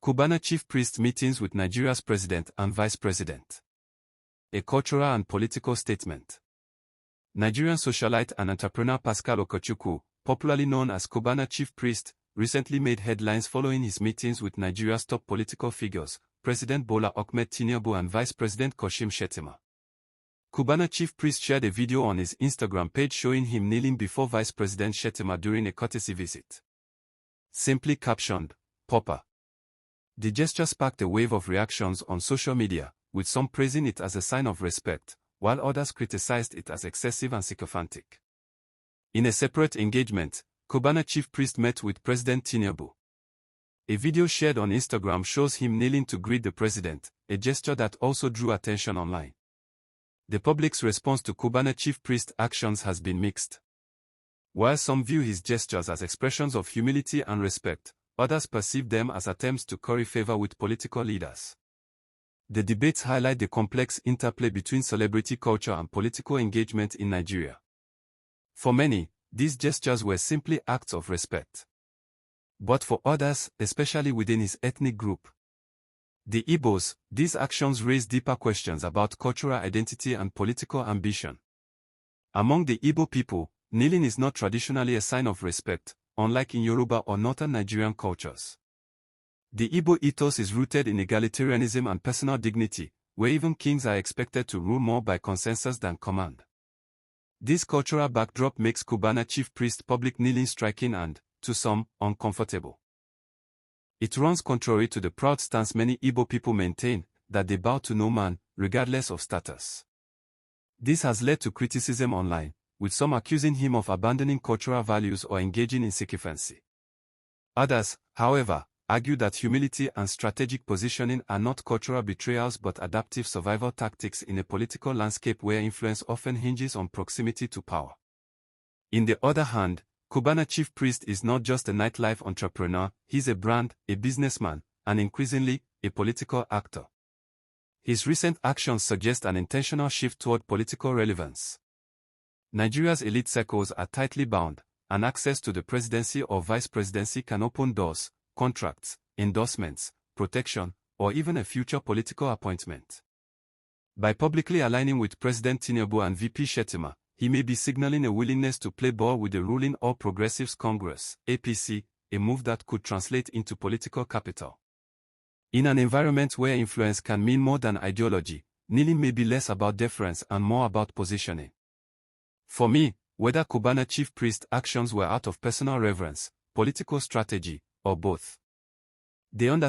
Cubana chief priest meetings with Nigeria's president and vice president. A cultural and political statement. Nigerian socialite and entrepreneur Pascal Okochukwu, popularly known as Cubana chief priest, recently made headlines following his meetings with Nigeria's top political figures, President Bola Ahmed Tinubu and Vice President Kashim Shettima. Cubana chief priest shared a video on his Instagram page showing him kneeling before Vice President Shettima during a courtesy visit. Simply captioned, "Papa." The gesture sparked a wave of reactions on social media, with some praising it as a sign of respect, while others criticized it as excessive and sycophantic. In a separate engagement, Cubana chief priest met with President Tinubu. A video shared on Instagram shows him kneeling to greet the president, a gesture that also drew attention online. The public's response to Cubana chief priest's actions has been mixed. While some view his gestures as expressions of humility and respect, others perceive them as attempts to curry favor with political leaders. The debates highlight the complex interplay between celebrity culture and political engagement in Nigeria. For many, these gestures were simply acts of respect. But for others, especially within his ethnic group, the Igbos, these actions raise deeper questions about cultural identity and political ambition. Among the Igbo people, kneeling is not traditionally a sign of respect, unlike in Yoruba or northern Nigerian cultures. The Igbo ethos is rooted in egalitarianism and personal dignity, where even kings are expected to rule more by consensus than command. This cultural backdrop makes Cubana chief priest public kneeling striking and, to some, uncomfortable. It runs contrary to the proud stance many Igbo people maintain, that they bow to no man, regardless of status. This has led to criticism online, with some accusing him of abandoning cultural values or engaging in sycophancy. Others, however, argue that humility and strategic positioning are not cultural betrayals but adaptive survival tactics in a political landscape where influence often hinges on proximity to power. On the other hand, Cubana chief priest is not just a nightlife entrepreneur, he's a brand, a businessman, and increasingly, a political actor. His recent actions suggest an intentional shift toward political relevance. Nigeria's elite circles are tightly bound, and access to the presidency or vice presidency can open doors, contracts, endorsements, protection, or even a future political appointment. By publicly aligning with President Tinubu and VP Shettima, he may be signaling a willingness to play ball with the ruling All Progressives Congress, APC, a move that could translate into political capital. In an environment where influence can mean more than ideology, kneeling may be less about deference and more about positioning. For me, whether Cubana chief priest actions were out of personal reverence, political strategy, or both, they underscore